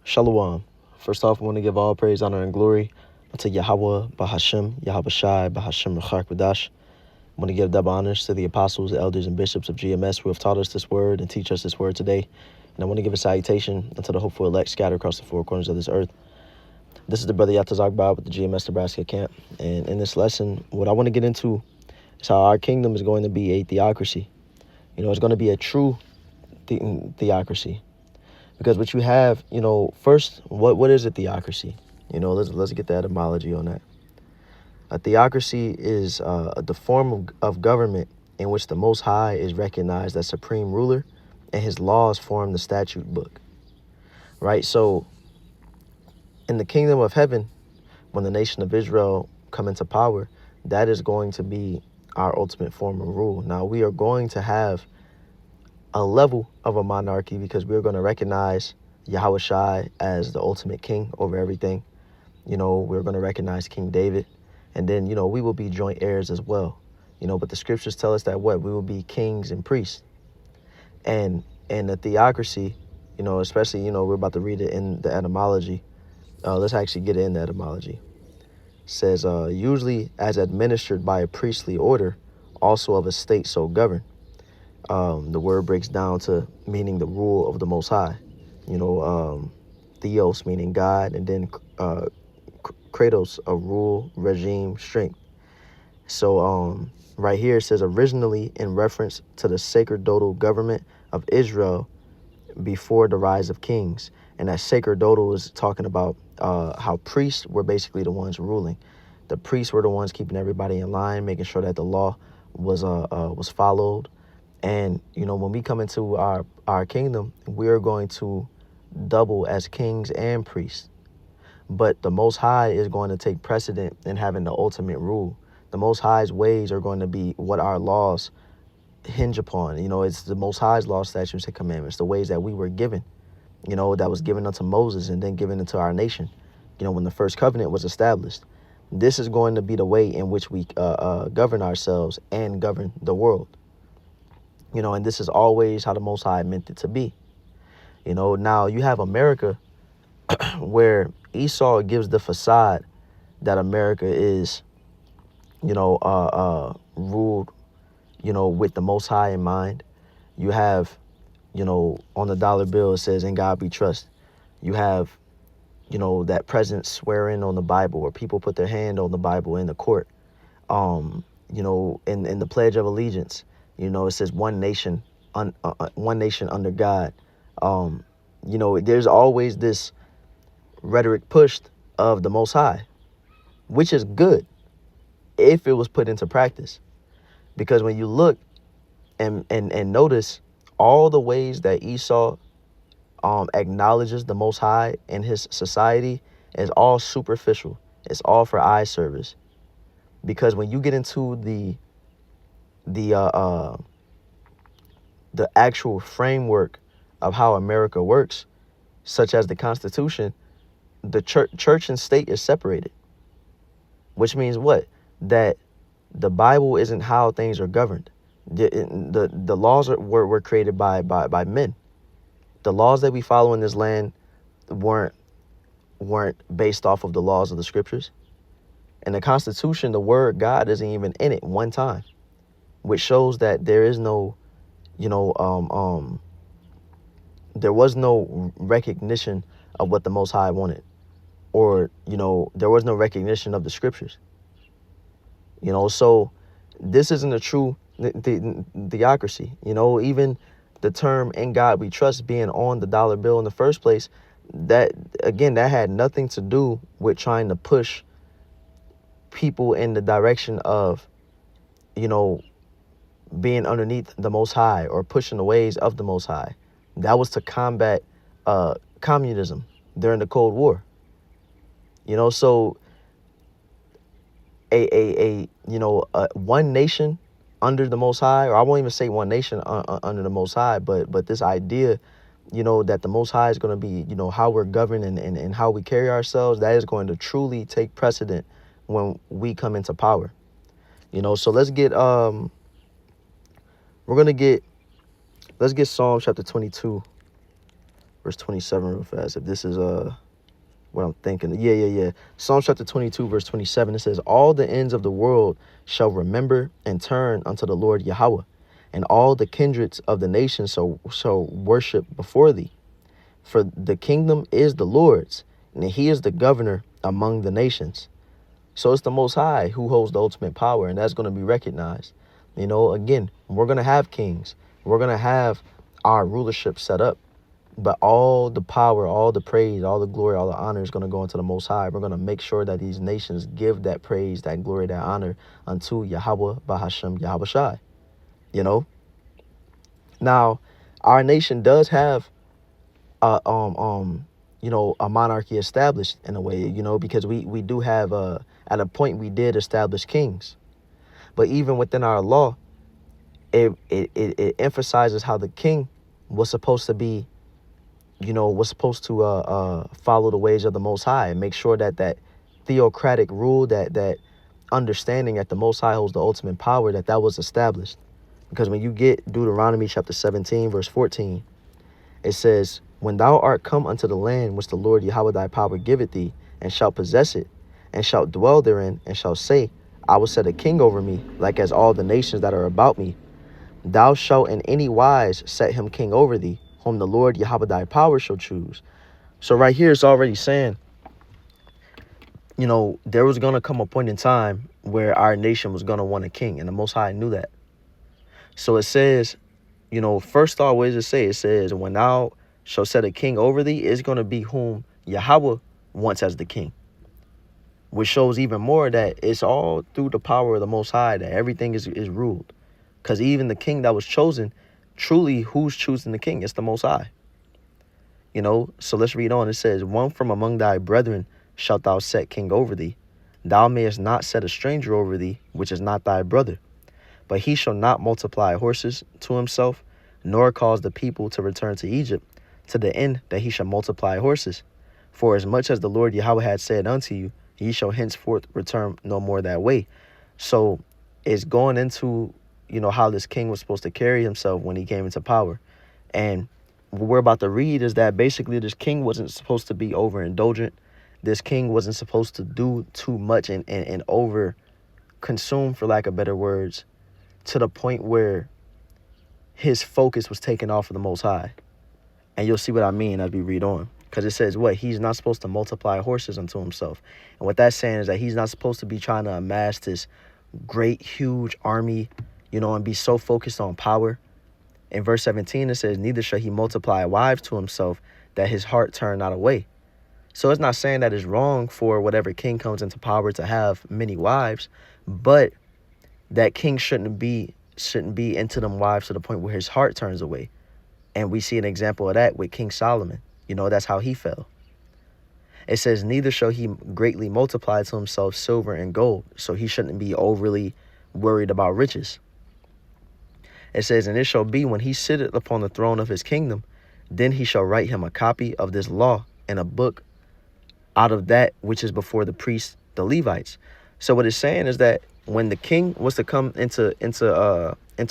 Shalom. First off, I want to give all praise, honor, and glory unto Yahweh, Bahashem, Yahweh Shai, Bahashem, Rachak Badash. I want to give double honors to the apostles, elders, and bishops of GMS who have taught us this word and teach us this word today. And I want to give a salutation unto the hopeful elect scattered across the four corners of this earth. This is the brother Yatazakbar with the GMS Nebraska camp. And in this lesson, what I want to get into is how our kingdom is going to be a theocracy. It's going to be a true theocracy. Because what you have, first, what is a theocracy? Let's get the etymology on that. A theocracy is the form of government in which the Most High is recognized as supreme ruler and his laws form the statute book, right? So in the kingdom of heaven, when the nation of Israel come into power, that is going to be our ultimate form of rule. Now, we are going to have a level of a monarchy because we're going to recognize Yahweh Shai as the ultimate king over everything. We're going to recognize King David. And then, we will be joint heirs as well. But the scriptures tell us that we will be kings and priests. And the theocracy, especially, we're about to read it in the etymology. Let's actually get it in the etymology. It says, usually as administered by a priestly order, also of a state so governed. The word breaks down to meaning the rule of the Most High. Theos meaning God, and then kratos, a rule, regime, strength. So right here it says originally in reference to the sacerdotal government of Israel before the rise of kings. And that sacerdotal is talking about how priests were basically the ones ruling. The priests were the ones keeping everybody in line, making sure that the law was followed. And, when we come into our kingdom, we're going to double as kings and priests. But the Most High is going to take precedent in having the ultimate rule. The Most High's ways are going to be what our laws hinge upon. It's the Most High's law, statutes, and commandments, the ways that we were given, that was given unto Moses and then given unto our nation, when the first covenant was established. This is going to be the way in which we govern ourselves and govern the world. And this is always how the Most High meant it to be. Now you have America where Esau gives the facade that America is, ruled, with the Most High in mind. You have, on the dollar bill, it says, in God we trust. You have, that president swearing on the Bible, or people put their hand on the Bible in the court. In the Pledge of Allegiance, it says one nation under God. There's always this rhetoric pushed of the Most High, which is good if it was put into practice. Because when you look and notice all the ways that Esau acknowledges the Most High in his society, is all superficial. It's all for eye service. Because when you get into the actual framework of how America works, such as the Constitution, the church and state is separated. Which means what? That the Bible isn't how things are governed. The laws were created by men. The laws that we follow in this land weren't based off of the laws of the scriptures. And the Constitution, the word God isn't even in it one time, which shows that there is no, there was no recognition of what the Most High wanted, or, there was no recognition of the scriptures. So this isn't a true theocracy. Even the term "in God we trust" being on the dollar bill in the first place, that had nothing to do with trying to push people in the direction of, being underneath the Most High or pushing the ways of the Most High. That was to combat communism during the Cold War. So a one nation under the Most High, or I won't even say one nation under the Most High, but this idea, that the Most High is going to be, how we're governed and how we carry ourselves, that is going to truly take precedent when we come into power. So let's get let's get Psalm chapter 22 verse 27 real fast. If this is what I'm thinking. Yeah. Psalm chapter 22, verse 27. It says, all the ends of the world shall remember and turn unto the Lord Yahweh, and all the kindreds of the nations shall worship before thee. For the kingdom is the Lord's, and he is the governor among the nations. So it's the Most High who holds the ultimate power, and that's going to be recognized. Again, we're going to have kings. We're going to have our rulership set up. But all the power, all the praise, all the glory, all the honor is going to go into the Most High. We're going to make sure that these nations give that praise, that glory, that honor unto Yahweh Bahashem Yahweh Shai. Now, our nation does have a monarchy established in a way, because we do have at a point we did establish kings. But even within our law, it emphasizes how the king was supposed to be, was supposed to follow the ways of the Most High and make sure that theocratic rule, that understanding that the Most High holds the ultimate power, that was established. Because when you get Deuteronomy chapter 17, verse 14, it says, when thou art come unto the land which the Lord Yahweh thy power giveth thee, and shalt possess it, and shalt dwell therein, and shalt say, I will set a king over me, like as all the nations that are about me. Thou shalt in any wise set him king over thee, whom the Lord Yahweh thy power shall choose. So right here it's already saying, there was going to come a point in time where our nation was going to want a king, and the Most High knew that. So it says, first off, what does it say? It says, when thou shalt set a king over thee, it's going to be whom Yahweh wants as the king. Which shows even more that it's all through the power of the Most High that everything is ruled. Because even the king that was chosen, truly, who's choosing the king? It's the Most High. So let's read on. It says, one from among thy brethren shalt thou set king over thee. Thou mayest not set a stranger over thee, which is not thy brother. But he shall not multiply horses to himself, nor cause the people to return to Egypt, to the end that he shall multiply horses. For as much as the Lord Yahweh had said unto you, ye shall henceforth return no more that way. So it's going into, how this king was supposed to carry himself when he came into power. And what we're about to read is that basically this king wasn't supposed to be overindulgent. This king wasn't supposed to do too much and over consume, for lack of better words, to the point where his focus was taken off of the Most High. And you'll see what I mean as we read on. Because it says what? He's not supposed to multiply horses unto himself. And what that's saying is that he's not supposed to be trying to amass this great, huge army, and be so focused on power. In verse 17, it says, neither shall he multiply wives to himself, that his heart turn not away. So it's not saying that it's wrong for whatever king comes into power to have many wives, but that king shouldn't be into them wives to the point where his heart turns away. And we see an example of that with King Solomon. That's how he fell. It says, neither shall he greatly multiply to himself silver and gold. So he shouldn't be overly worried about riches. It says, and it shall be when he sitteth upon the throne of his kingdom, then he shall write him a copy of this law in a book out of that which is before the priests, the Levites. So what it's saying is that when the king was to come into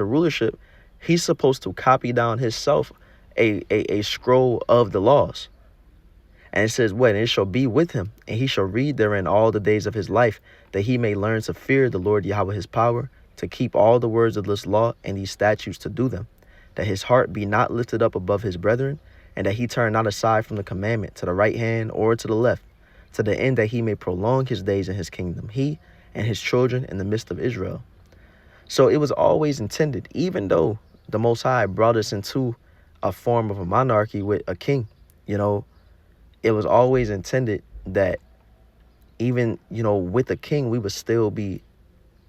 rulership, he's supposed to copy down himself a scroll of the laws. And it says, what? And it shall be with him, and he shall read therein all the days of his life, that he may learn to fear the Lord Yahweh his power, to keep all the words of this law and these statutes to do them, that his heart be not lifted up above his brethren, and that he turn not aside from the commandment to the right hand or to the left, to the end that he may prolong his days in his kingdom, he and his children in the midst of Israel. So it was always intended, even though the Most High brought us into a form of a monarchy with a king, it was always intended that even, with a king, we would still be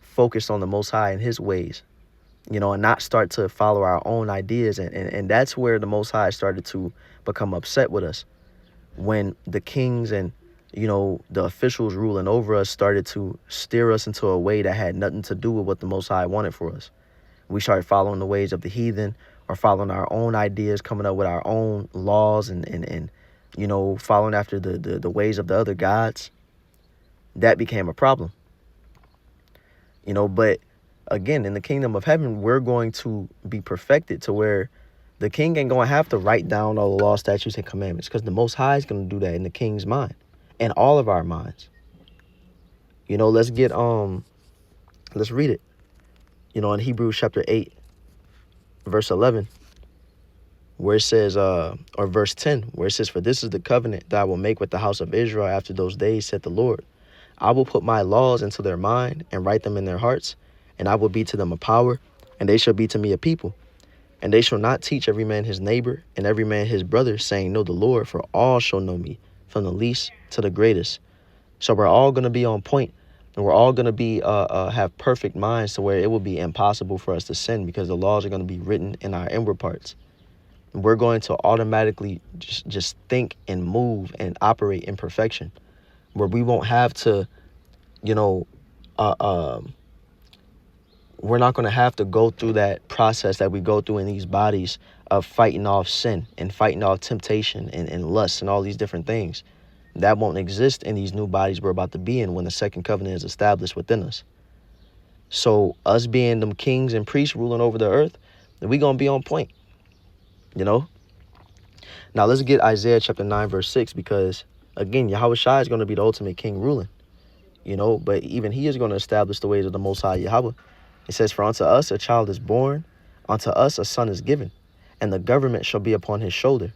focused on the Most High and his ways, and not start to follow our own ideas. And that's where the Most High started to become upset with us, when the kings and, the officials ruling over us started to steer us into a way that had nothing to do with what the Most High wanted for us. We started following the ways of the heathen, or following our own ideas, coming up with our own laws and following after the ways of the other gods. That became a problem. But again, in the kingdom of heaven, we're going to be perfected to where The king ain't going to have to write down all the law, statutes, and commandments, because the Most High is going to do that in the king's mind and all of our minds. You know, let's read it. You know, in Hebrews chapter 8, verse 11, where it says, or verse 10, where it says, "For this is the covenant that I will make with the house of Israel after those days, said the Lord. I will put my laws into their mind and write them in their hearts, and I will be to them a power, and they shall be to me a people. And they shall not teach every man his neighbor and every man his brother, saying, Know the Lord, for all shall know me, from the least to the greatest." So we're all going to be on point, and we're all going to be have perfect minds to where it will be impossible for us to sin, because the laws are going to be written in our inward parts. And we're going to automatically just think and move and operate in perfection, where we won't have to, you know, we're not going to have to go through that process that we go through in these bodies of fighting off sin and fighting off temptation and lust and all these different things. That won't exist in these new bodies we're about to be in when the second covenant is established within us. So us being them kings and priests ruling over the earth, we going to be on point, you know. Now let's get Isaiah chapter 9, verse 6, because again, Yahweh Shai is going to be the ultimate king ruling, you know, but even he is going to establish the ways of the Most High Yahweh. It says, "For unto us a child is born, unto us a son is given, and the government shall be upon his shoulder.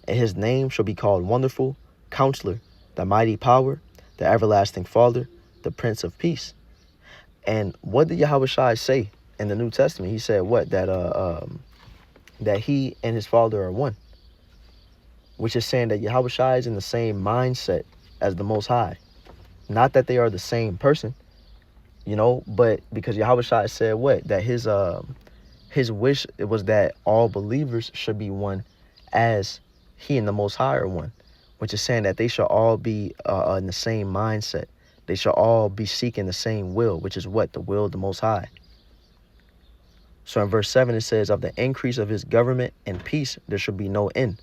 And his name shall be called Wonderful, Counselor, the Mighty Power, the Everlasting Father, the Prince of Peace." And what did Yahweh Shai say in the New Testament? He said what? That he and his Father are one, which is saying that Yahweh Shai is in the same mindset as the Most High. Not that they are the same person, you know, but because Yahweh Shai said what? That his wish was that all believers should be one as he and the Most High are one, which is saying that they shall all be in the same mindset. They shall all be seeking the same will, which is what? The will of the Most High. So in verse 7, it says, "Of the increase of his government and peace there shall be no end,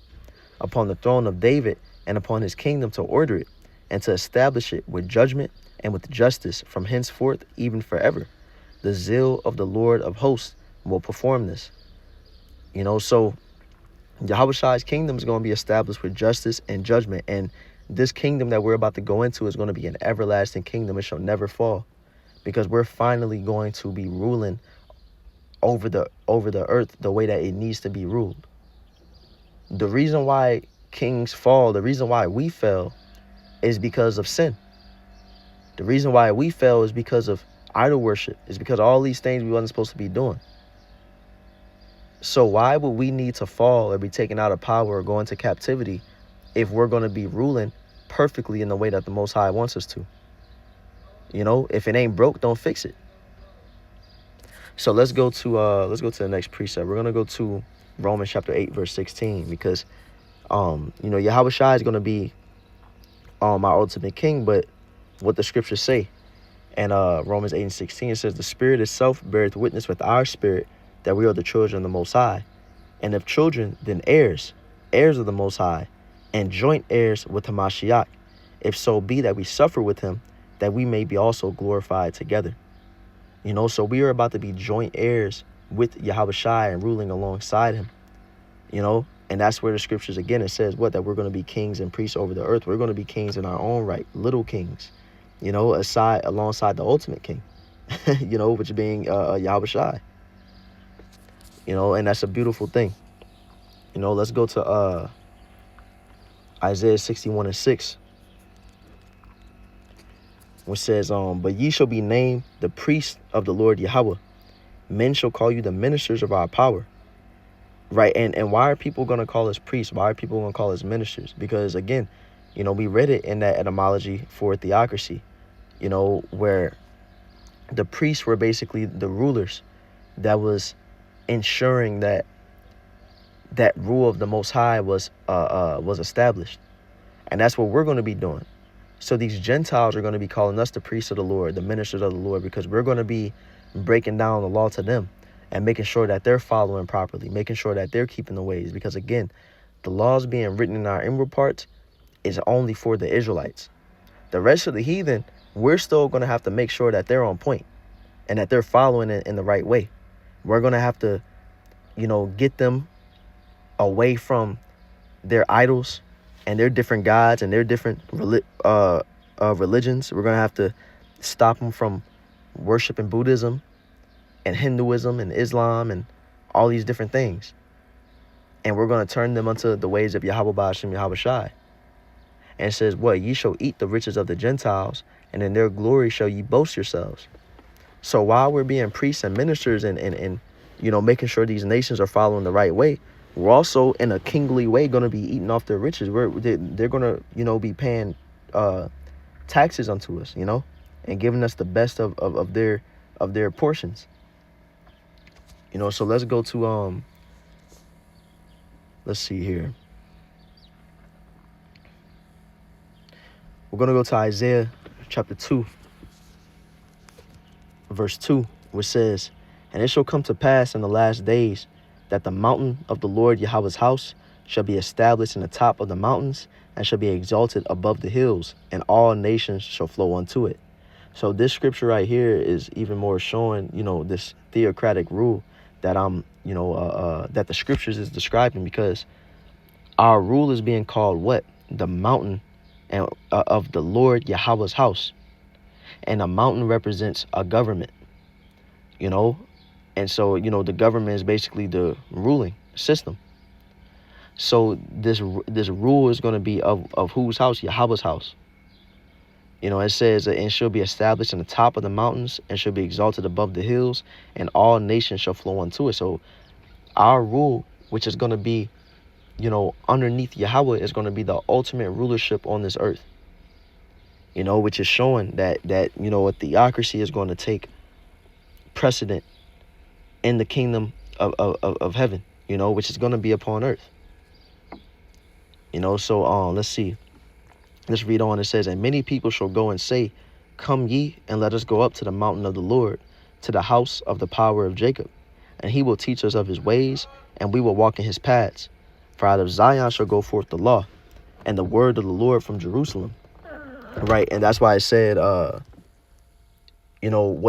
upon the throne of David and upon his kingdom, to order it and to establish it with judgment and with justice from henceforth even forever. The zeal of the Lord of hosts will perform this." You know, so Yahweh Shai's kingdom is going to be established with justice and judgment. And this kingdom that we're about to go into is going to be an everlasting kingdom. It shall never fall, because we're finally going to be ruling over the earth the way that it needs to be ruled. The reason why kings fall, the reason why we fell, is because of sin. The reason why we fell is because of idol worship. Is because all these things we wasn't supposed to be doing. So why would we need to fall or be taken out of power or go into captivity if we're going to be ruling perfectly in the way that the Most High wants us to? You know, if it ain't broke, don't fix it. So let's go to the next precept. We're going to go to Romans chapter 8, verse 16, because you know, Yahweh Shai is going to be our ultimate king, but what the scriptures say in Romans 8 and 16, it says, "The Spirit itself beareth witness with our spirit that we are the children of the Most High. And if children, then heirs, heirs of the Most High, and joint heirs with Hamashiach, if so be that we suffer with him, that we may be also glorified together." You know, so we are about to be joint heirs with Yahweh Shai and ruling alongside him. You know, and that's where the scriptures, again, it says what? That we're going to be kings and priests over the earth. We're going to be kings in our own right, little kings, you know, alongside the ultimate king, you know, which being Yahweh Shai. You know, and that's a beautiful thing. You know, let's go to Isaiah 61 and 6, which says, "But ye shall be named the priests of the Lord Yahweh. Men shall call you the ministers of our power." Right, and why are people going to call us priests? Why are people going to call us ministers? Because, again, you know, we read it in that etymology for theocracy, you know, where the priests were basically the rulers that was ensuring that rule of the Most High was established. And that's what we're going to be doing. So these Gentiles are going to be calling us the priests of the Lord, the ministers of the Lord, because we're going to be breaking down the law to them and making sure that they're following properly, making sure that they're keeping the ways. Because, again, the laws being written in our inward parts is only for the Israelites. The rest of the heathen, we're still going to have to make sure that they're on point and that they're following it in the right way. We're going to have to, you know, get them away from their idols and their different gods and their different religions. We're going to have to stop them from worshiping Buddhism and Hinduism and Islam and all these different things. And we're going to turn them unto the ways of Yahweh Ba'ashem Yahweh Shai. And it says, what? Ye shall eat the riches of the Gentiles, and in their glory shall ye boast yourselves. So while we're being priests and ministers and making sure these nations are following the right way, we're also in a kingly way going to be eating off their riches. They're going to, be paying taxes unto us, and giving us the best of their portions. So let's go to let's see here. We're going to go to Isaiah chapter 2, verse 2, which says, and it shall come to pass in the last days that the mountain of the Lord Yahweh's house shall be established in the top of the mountains and shall be exalted above the hills, and all nations shall flow unto it. So this scripture right here is even more showing, this theocratic rule that that the scriptures is describing, because our rule is being called what? The mountain and of the Lord Yahweh's house. And a mountain represents a government, and so, the government is basically the ruling system. So this rule is going to be of whose house? Yahweh's house. It says, and shall be established in the top of the mountains and shall be exalted above the hills, and all nations shall flow unto it. So our rule, which is going to be, underneath Yahweh, is going to be the ultimate rulership on this earth. Which is showing that a theocracy is going to take precedent in the kingdom of heaven, which is going to be upon earth. So let's see. Let's read on. It says, and many people shall go and say, come ye, and let us go up to the mountain of the Lord, to the house of the power of Jacob. And he will teach us of his ways, and we will walk in his paths. For out of Zion shall go forth the law, and the word of the Lord from Jerusalem. Right, and that's why I said, what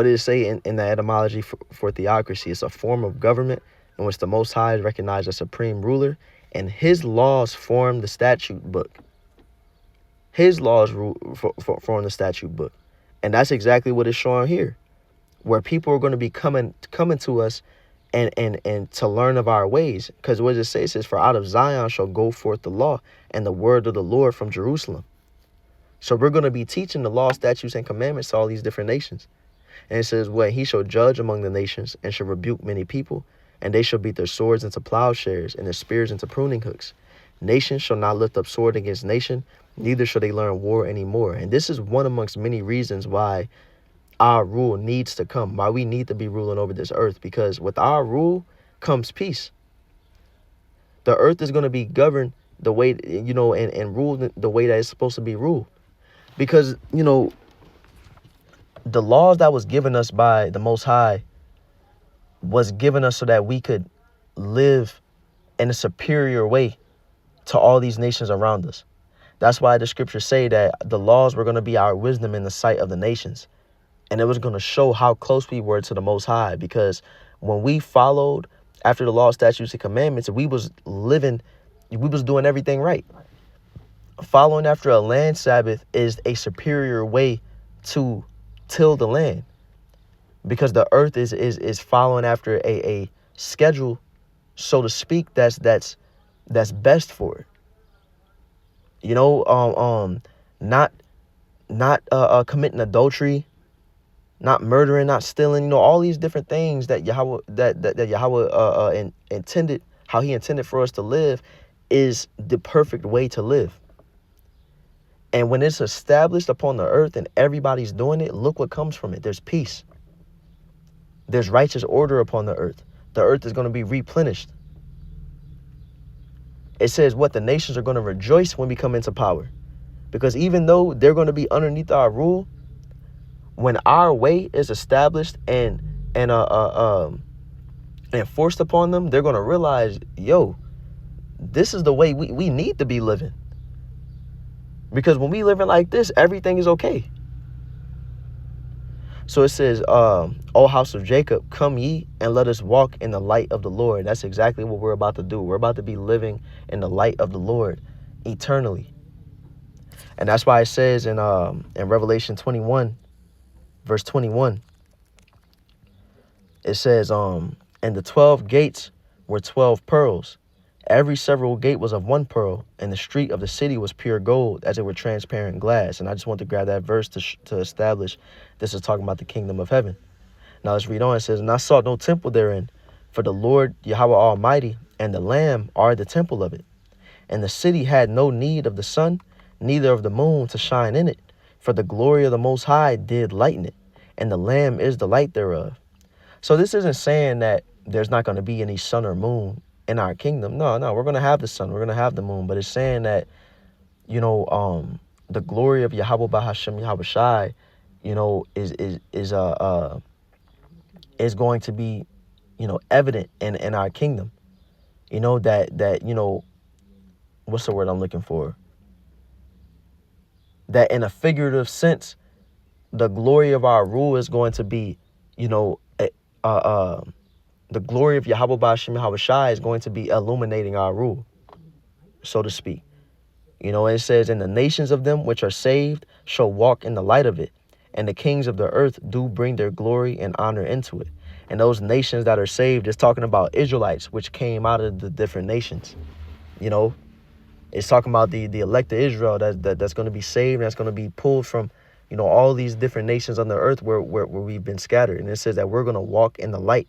did it say in the etymology for theocracy? It's a form of government in which the Most High is recognized as supreme ruler, and his laws form the statute book. His laws form the statute book. And that's exactly what it's showing here, where people are going to be coming to us and to learn of our ways. Because what it says is, for out of Zion shall go forth the law, and the word of the Lord from Jerusalem. So we're going to be teaching the law, statutes, and commandments to all these different nations. And it says, well, he shall judge among the nations and shall rebuke many people, and they shall beat their swords into plowshares and their spears into pruning hooks. Nation shall not lift up sword against nation, neither shall they learn war anymore. And this is one amongst many reasons why our rule needs to come, why we need to be ruling over this earth, because with our rule comes peace. The earth is going to be governed the way, and ruled the way that it's supposed to be ruled. Because, the laws that was given us by the Most High was given us so that we could live in a superior way to all these nations around us. That's why the scriptures say that the laws were going to be our wisdom in the sight of the nations. And it was going to show how close we were to the Most High, because when we followed after the law, statutes, and commandments, we was doing everything right. Following after a land Sabbath is a superior way to till the land, because the earth is following after a schedule, so to speak, that's best for it. Not committing adultery, not murdering, not stealing, all these different things that Yahweh that Yahweh intended, how he intended for us to live, is the perfect way to live. And when it's established upon the earth and everybody's doing it, look what comes from it. There's peace. There's righteous order upon the earth. The earth is going to be replenished. It says what? The nations are going to rejoice when we come into power. Because even though they're going to be underneath our rule, when our way is established and enforced upon them, they're going to realize, this is the way we need to be living. Because when we living like this, everything is okay. So it says, O house of Jacob, come ye and let us walk in the light of the Lord. That's exactly what we're about to do. We're about to be living in the light of the Lord eternally. And that's why it says in Revelation 21, verse 21, it says, and the 12 gates were 12 pearls. Every several gate was of one pearl, and the street of the city was pure gold, as it were transparent glass. And I just want to grab that verse to establish this is talking about the kingdom of heaven. Now let's read on. It says, and I saw no temple therein, for the Lord Yahweh Almighty and the Lamb are the temple of it. And the city had no need of the sun, neither of the moon to shine in it, for the glory of the Most High did lighten it, and the Lamb is the light thereof. So this isn't saying that there's not going to be any sun or moon in our kingdom. No, we're going to have the sun, we're going to have the moon, but it's saying that, the glory of Yahweh Bahashem Yahweh Shai, is going to be, evident in our kingdom. What's the word I'm looking for? That in a figurative sense, the glory of our rule is going to be, the glory of Yahweh Ba'ashem Yahweh Shai is going to be illuminating our rule, so to speak. It says, and the nations of them which are saved shall walk in the light of it, and the kings of the earth do bring their glory and honor into it. And those nations that are saved is talking about Israelites, which came out of the different nations. It's talking about the elect of Israel that's going to be saved, and that's going to be pulled from, all these different nations on the earth where we've been scattered. And it says that we're going to walk in the light,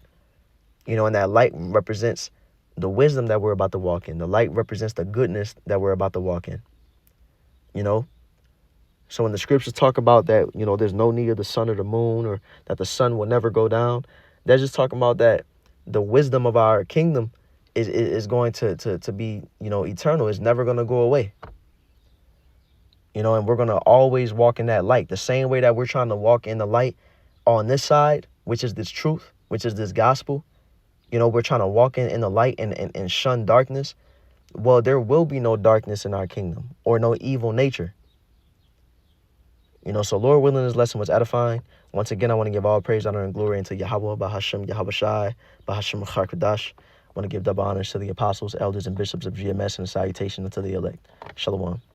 and that light represents the wisdom that we're about to walk in. The light represents the goodness that we're about to walk in, So when the scriptures talk about that, there's no need of the sun or the moon, or that the sun will never go down, they're just talking about that the wisdom of our kingdom is going to be, eternal. It's never going to go away. And we're going to always walk in that light. The same way that we're trying to walk in the light on this side, which is this truth, which is this gospel. We're trying to walk in the light and shun darkness. Well, there will be no darkness in our kingdom, or no evil nature. So Lord willing, this lesson was edifying. Once again, I want to give all praise, honor, and glory unto Yahweh, Bahashem, Yahweh Shai, Bahashem Rachar Kadash. I want to give double honors to the apostles, elders, and bishops of GMS, and a salutation unto the elect. Shalom.